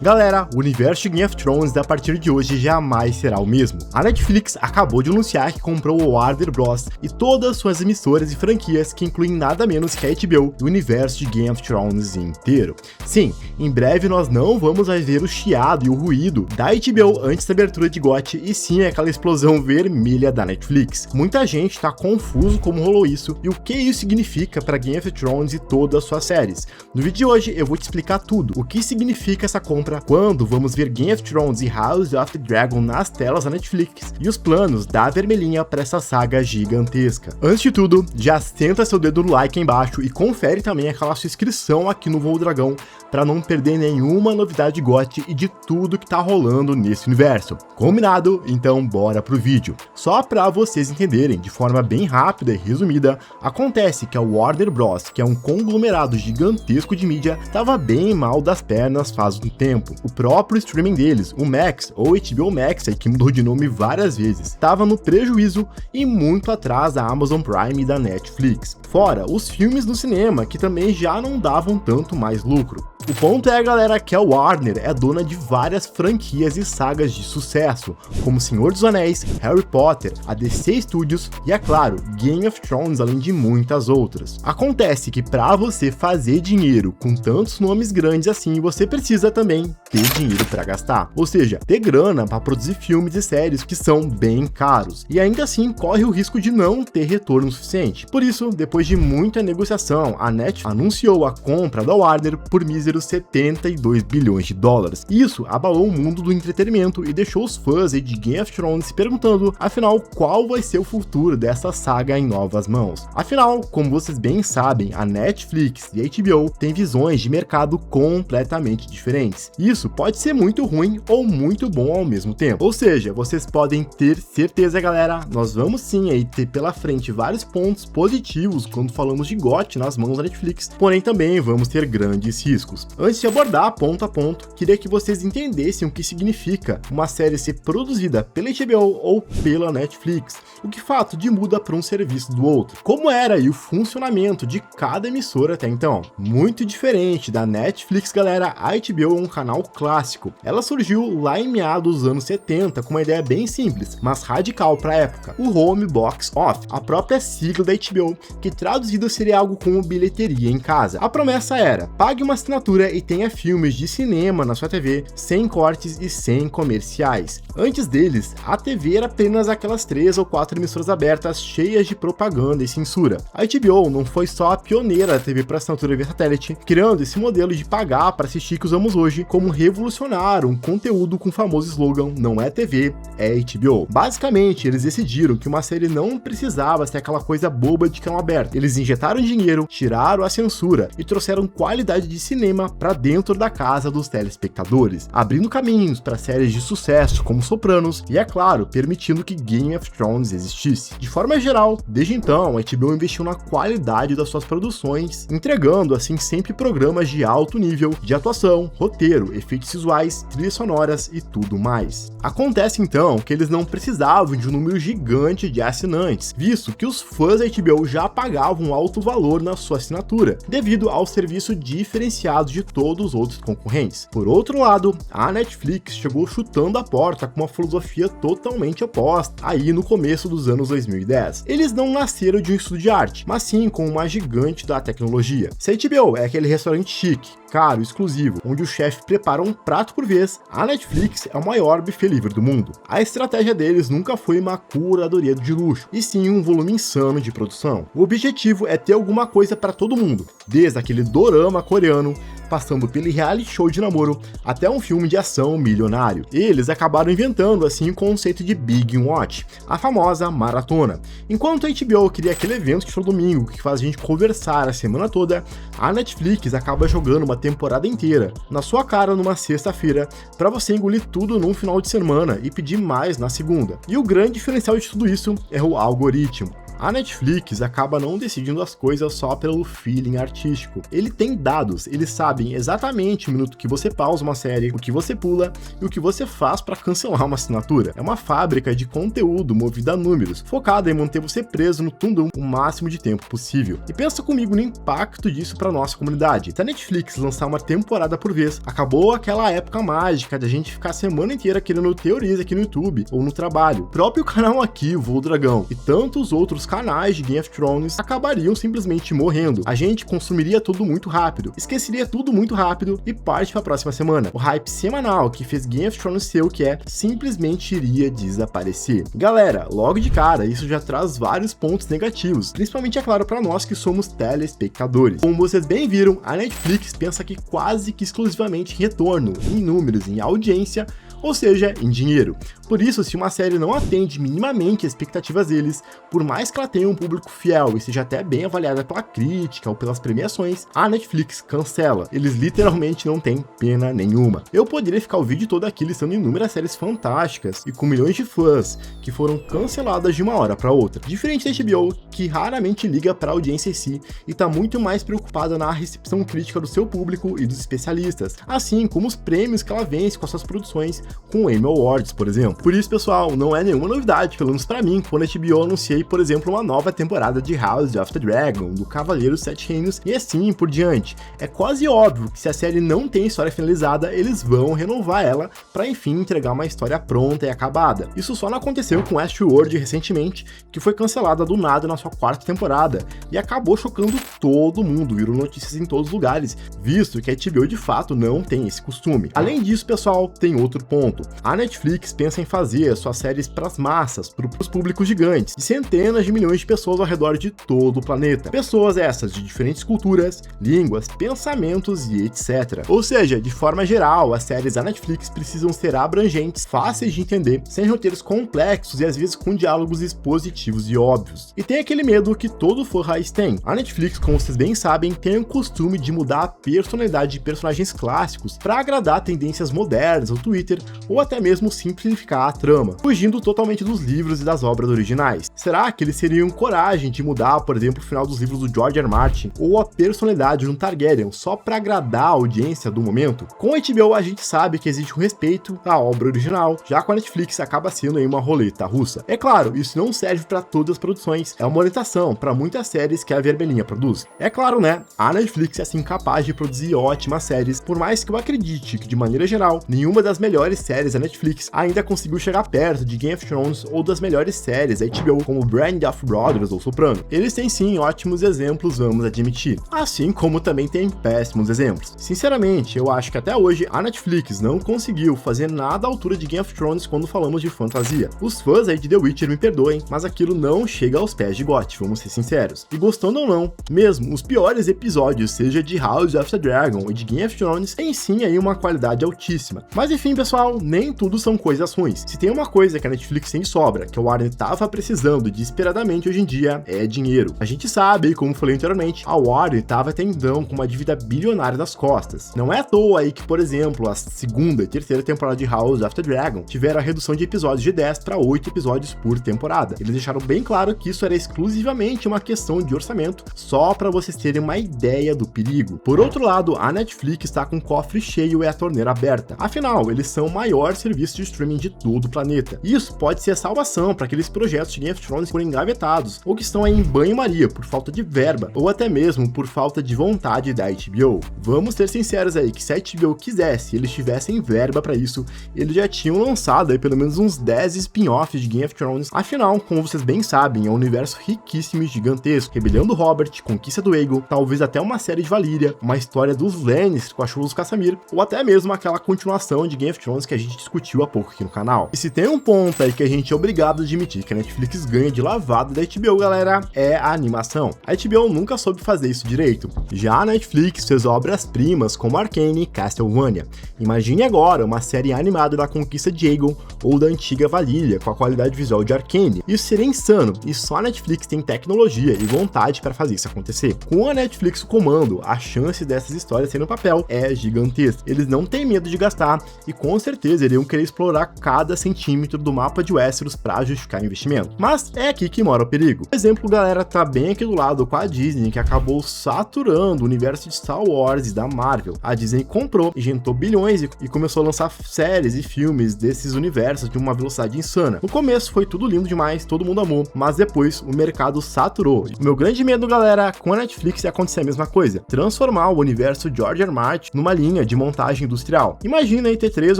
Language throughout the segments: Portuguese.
Galera, o universo de Game of Thrones a partir de hoje jamais será o mesmo. A Netflix acabou de anunciar que comprou o Warner Bros. E todas suas emissoras e franquias, que incluem nada menos que a HBO e o universo de Game of Thrones inteiro. Sim, em breve nós não vamos mais ver o chiado e o ruído da HBO antes da abertura de GOT, e sim aquela explosão vermelha da Netflix. Muita gente tá confuso como rolou isso e o que isso significa para Game of Thrones e todas as suas séries. No vídeo de hoje eu vou te explicar tudo, o que significa essa compra, quando vamos ver Game of Thrones e House of the Dragon nas telas da Netflix e os planos da vermelhinha para essa saga gigantesca. Antes de tudo, já senta seu dedo no like aí embaixo e confere também aquela sua inscrição aqui no Voo Dragão para não perder nenhuma novidade de GOT e de tudo que tá rolando nesse universo. Combinado? Então bora pro vídeo. Só para vocês entenderem de forma bem rápida e resumida, acontece que a Warner Bros., que é um conglomerado gigantesco de mídia, estava bem mal das pernas faz um tempo. O próprio streaming deles, o Max ou HBO Max, aí que mudou de nome várias vezes, estava no prejuízo e muito atrás da Amazon Prime e da Netflix. Fora os filmes no cinema, que também já não davam tanto mais lucro. O ponto é, galera, que a Warner é dona de várias franquias e sagas de sucesso, como Senhor dos Anéis, Harry Potter, a DC Studios e, é claro, Game of Thrones, além de muitas outras. Acontece que para você fazer dinheiro com tantos nomes grandes assim, você precisa também ter dinheiro para gastar, ou seja, ter grana para produzir filmes e séries que são bem caros, e ainda assim corre o risco de não ter retorno suficiente. Por isso, depois de muita negociação, a Netflix anunciou a compra da Warner por míseros 72 bilhões de dólares. Isso abalou o mundo do entretenimento e deixou os fãs de Game of Thrones se perguntando, afinal, qual vai ser o futuro dessa saga em novas mãos. Afinal, como vocês bem sabem, a Netflix e a HBO têm visões de mercado completamente diferentes. Isso pode ser muito ruim ou muito bom ao mesmo tempo. Ou seja, vocês podem ter certeza, galera, nós vamos sim aí ter pela frente vários pontos positivos quando falamos de GOT nas mãos da Netflix, porém também vamos ter grandes riscos. Antes de abordar ponto a ponto, queria que vocês entendessem o que significa uma série ser produzida pela HBO ou pela Netflix, o que fato de muda para um serviço do outro. Como era e o funcionamento de cada emissora até então. Muito diferente da Netflix, galera, a HBO é um canal clássico. Ela surgiu lá em meados dos anos 70 com uma ideia bem simples, mas radical para a época, o Home Box Office, a própria sigla da HBO, que traduzido seria algo como bilheteria em casa. A promessa era: pague uma assinatura e tenha filmes de cinema na sua TV, sem cortes e sem comerciais. Antes deles, a TV era apenas aquelas 3 ou 4 emissoras abertas cheias de propaganda e censura. A HBO não foi só a pioneira da TV para assinatura via satélite, criando esse modelo de pagar para assistir que usamos hoje, como revolucionar um conteúdo com o famoso slogan "não é TV, é HBO". Basicamente, eles decidiram que uma série não precisava ser aquela coisa boba de canal aberto. Eles injetaram dinheiro, tiraram a censura e trouxeram qualidade de cinema para dentro da casa dos telespectadores, abrindo caminhos para séries de sucesso como Sopranos e, é claro, permitindo que Game of Thrones existisse. De forma geral, desde então, a HBO investiu na qualidade das suas produções, entregando assim sempre programas de alto nível de atuação, roteiro, efeitos visuais, trilhas sonoras e tudo mais. Acontece então que eles não precisavam de um número gigante de assinantes, visto que os fãs da HBO já pagavam alto valor na sua assinatura, devido ao serviço diferenciado de todos os outros concorrentes. Por outro lado, a Netflix chegou chutando a porta com uma filosofia totalmente oposta, aí no começo dos anos 2010. Eles não nasceram de um estudo de arte, mas sim com uma gigante da tecnologia. Se a HBO é aquele restaurante chique, caro, exclusivo, onde o chefe prepara um prato por vez, a Netflix é o maior buffet livre do mundo. A estratégia deles nunca foi uma curadoria de luxo, e sim um volume insano de produção. O objetivo é ter alguma coisa para todo mundo, desde aquele dorama coreano, passando pelo reality show de namoro até um filme de ação milionário. Eles acabaram inventando assim o conceito de Big Watch, a famosa maratona. Enquanto a HBO queria aquele evento de todo domingo que faz a gente conversar a semana toda, a Netflix acaba jogando uma temporada inteira na sua cara numa sexta-feira para você engolir tudo num final de semana e pedir mais na segunda. E o grande diferencial de tudo isso é o algoritmo. A Netflix acaba não decidindo as coisas só pelo feeling artístico. Ele tem dados, eles sabem exatamente o minuto que você pausa uma série, o que você pula e o que você faz para cancelar uma assinatura. É uma fábrica de conteúdo movida a números, focada em manter você preso no tundum o máximo de tempo possível. E pensa comigo no impacto disso para nossa comunidade. Se a Netflix lançar lançar uma temporada por vez. Acabou aquela época mágica de a gente ficar a semana inteira querendo teorias aqui no YouTube ou no trabalho. O próprio canal aqui, o Voo Dragão, e tantos outros canais de Game of Thrones acabariam simplesmente morrendo. A gente consumiria tudo muito rápido, esqueceria tudo muito rápido e parte para a próxima semana. O hype semanal que fez Game of Thrones ser o que é, simplesmente iria desaparecer. Galera, logo de cara, isso já traz vários pontos negativos, principalmente, é claro, para nós que somos telespectadores. Como vocês bem viram, a Netflix pensa que quase que exclusivamente em retorno, em números, em audiência, ou seja, em dinheiro. Por isso, se uma série não atende minimamente as expectativas deles, por mais que ela tenha um público fiel e seja até bem avaliada pela crítica ou pelas premiações, a Netflix cancela. Eles literalmente não têm pena nenhuma. Eu poderia ficar o vídeo todo aqui listando inúmeras séries fantásticas e com milhões de fãs que foram canceladas de uma hora para outra. Diferente da HBO, que raramente liga para a audiência em si e está muito mais preocupada na recepção crítica do seu público e dos especialistas, assim como os prêmios que ela vence com as suas produções, com o Emmy Awards, por exemplo. Por isso, pessoal, não é nenhuma novidade, pelo menos pra mim, quando a HBO anunciei, por exemplo, uma nova temporada de House of the Dragon, do Cavaleiro dos Sete Reinos, e assim por diante. É quase óbvio que se a série não tem história finalizada, eles vão renovar ela pra enfim entregar uma história pronta e acabada. Isso só não aconteceu com Westworld recentemente, que foi cancelada do nada na sua quarta temporada, e acabou chocando todo mundo, virou notícias em todos os lugares, visto que a HBO de fato não tem esse costume. Além disso, pessoal, tem outro ponto. A Netflix pensa em fazer suas séries para as massas, para os públicos gigantes, de centenas de milhões de pessoas ao redor de todo o planeta. Pessoas essas de diferentes culturas, línguas, pensamentos e etc. Ou seja, de forma geral, as séries da Netflix precisam ser abrangentes, fáceis de entender, sem roteiros complexos e às vezes com diálogos expositivos e óbvios. E tem aquele medo que todo fã raiz tem. A Netflix, como vocês bem sabem, tem o costume de mudar a personalidade de personagens clássicos para agradar tendências modernas no Twitter, ou até mesmo simplificar a trama, fugindo totalmente dos livros e das obras originais. Será que eles teriam coragem de mudar, por exemplo, o final dos livros do George R. R. Martin, ou a personalidade de um Targaryen, só para agradar a audiência do momento? Com a HBO a gente sabe que existe um respeito à obra original, já com a Netflix acaba sendo aí uma roleta russa. É claro, isso não serve para todas as produções, é uma orientação para muitas séries que a Vermelhinha produz. É claro, né, a Netflix é assim capaz de produzir ótimas séries, por mais que eu acredite que de maneira geral, nenhuma das melhores séries da Netflix ainda conseguiu chegar perto de Game of Thrones ou das melhores séries da HBO, como Band of Brothers ou Soprano. Eles têm sim ótimos exemplos, vamos admitir, assim como também tem péssimos exemplos. Sinceramente, eu acho que até hoje a Netflix não conseguiu fazer nada à altura de Game of Thrones quando falamos de fantasia. Os fãs aí de The Witcher me perdoem, mas aquilo não chega aos pés de GOT, vamos ser sinceros. E gostando ou não, mesmo os piores episódios, seja de House of the Dragon e de Game of Thrones, tem sim aí uma qualidade altíssima. Mas enfim, pessoal, nem tudo são coisas ruins. Se tem uma coisa que a Netflix tem de sobra, que o Warner tava precisando desesperadamente hoje em dia, é dinheiro. A gente sabe, como falei anteriormente, a Warner tava tendão com uma dívida bilionária nas costas. Não é à toa aí que, por exemplo, a segunda e terceira temporada de House of the Dragon tiveram a redução de episódios de 10 para 8 episódios por temporada. Eles deixaram bem claro que isso era exclusivamente uma questão de orçamento, só para vocês terem uma ideia do perigo. Por outro lado, a Netflix está com o cofre cheio e a torneira aberta. Afinal, eles são o maior serviço de streaming de todo o planeta. Isso pode ser a salvação para aqueles projetos de Game of Thrones que foram engavetados, ou que estão aí em banho-maria por falta de verba, ou até mesmo por falta de vontade da HBO. Vamos ser sinceros aí, que se a HBO quisesse e eles tivessem verba para isso, eles já tinham lançado aí pelo menos uns 10 spin-offs de Game of Thrones. Afinal, como vocês bem sabem, é um universo riquíssimo e gigantesco. Rebelião do Robert, Conquista do Aegon, talvez até uma série de Valyria, uma história dos Lannister com a chuva dos Cassamir, ou até mesmo aquela continuação de Game of Thrones que a gente discutiu há pouco aqui no canal. E se tem um ponto aí que a gente é obrigado a admitir que a Netflix ganha de lavada da HBO, galera, é a animação. A HBO nunca soube fazer isso direito. Já a Netflix fez obras-primas como Arcane e Castlevania. Imagine agora uma série animada da Conquista de Aegon ou da antiga Valyria com a qualidade visual de Arcane. Isso seria insano, e só a Netflix tem tecnologia e vontade para fazer isso acontecer. Com a Netflix no comando, a chance dessas histórias serem no papel é gigantesca. Eles não têm medo de gastar e com certeza iriam querer explorar cada centímetro do mapa de Westeros para justificar o investimento. Mas Mas é aqui que mora o perigo. Por exemplo, galera, tá bem aqui do lado com a Disney, que acabou saturando o universo de Star Wars e da Marvel. A Disney comprou, injetou bilhões e começou a lançar séries e filmes desses universos de uma velocidade insana. No começo foi tudo lindo demais, todo mundo amou, mas depois o mercado saturou. O meu grande medo, galera, com a Netflix é acontecer a mesma coisa, transformar o universo George R. R. Martin numa linha de montagem industrial. Imagina aí ter 3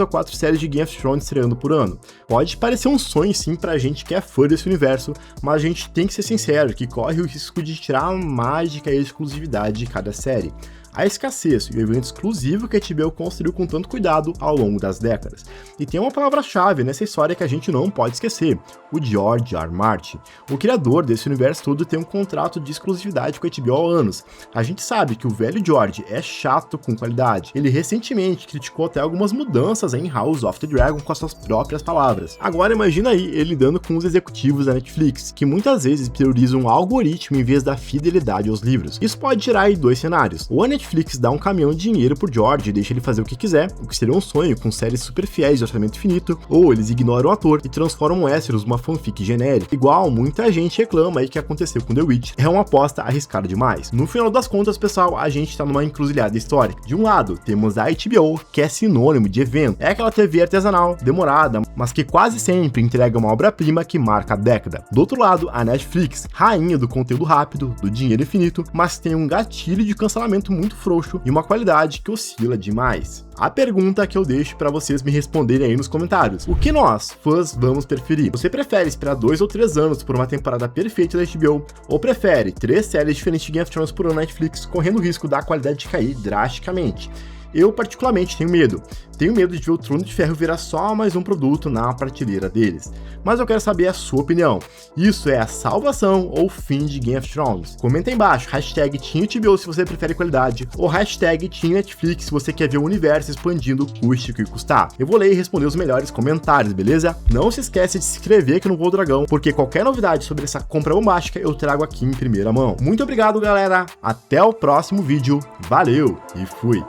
ou 4 séries de Game of Thrones estreando por ano. Pode parecer um sonho sim pra gente que é fã desse universo, mas a gente tem que ser sincero que corre o risco de tirar a mágica e a exclusividade de cada série. A escassez e o evento exclusivo que a HBO construiu com tanto cuidado ao longo das décadas. E tem uma palavra-chave nessa história que a gente não pode esquecer, o George R. R. Martin. O criador desse universo todo tem um contrato de exclusividade com a HBO há anos. A gente sabe que o velho George é chato com qualidade. Ele recentemente criticou até algumas mudanças em House of the Dragon com as suas próprias palavras. Agora imagina aí ele lidando com os executivos da Netflix, que muitas vezes priorizam o algoritmo em vez da fidelidade aos livros. Isso pode gerar aí 2 cenários. Ou a Netflix dá um caminhão de dinheiro pro George e deixa ele fazer o que quiser, o que seria um sonho com séries super fiéis de orçamento infinito, ou eles ignoram o ator e transformam Westeros numa fanfic genérica, igual muita gente reclama aí que aconteceu com The Witch. É uma aposta arriscada demais. No final das contas, pessoal, a gente tá numa encruzilhada histórica. De um lado, temos a HBO, que é sinônimo de evento. É aquela TV artesanal, demorada, mas que quase sempre entrega uma obra-prima que marca a década. Do outro lado, a Netflix, rainha do conteúdo rápido, do dinheiro infinito, mas tem um gatilho de cancelamento muito frouxo e uma qualidade que oscila demais. A pergunta que eu deixo para vocês me responderem aí nos comentários: o que nós, fãs, vamos preferir? Você prefere esperar 2 ou 3 anos por uma temporada perfeita da HBO, ou prefere 3 séries diferentes de Game of Thrones por ano na Netflix, correndo o risco da qualidade cair drasticamente? Eu particularmente tenho medo de ver o Trono de Ferro virar só mais um produto na prateleira deles. Mas eu quero saber a sua opinião. Isso é a salvação ou o fim de Game of Thrones? Comenta aí embaixo, hashtag TeamHBO se você prefere qualidade, ou hashtag TeamNetflix se você quer ver o universo expandindo custe o que custar. Eu vou ler e responder os melhores comentários, beleza? Não se esquece de se inscrever aqui no Voo Dragão, porque qualquer novidade sobre essa compra bombástica eu trago aqui em primeira mão. Muito obrigado, galera, até o próximo vídeo, valeu e fui!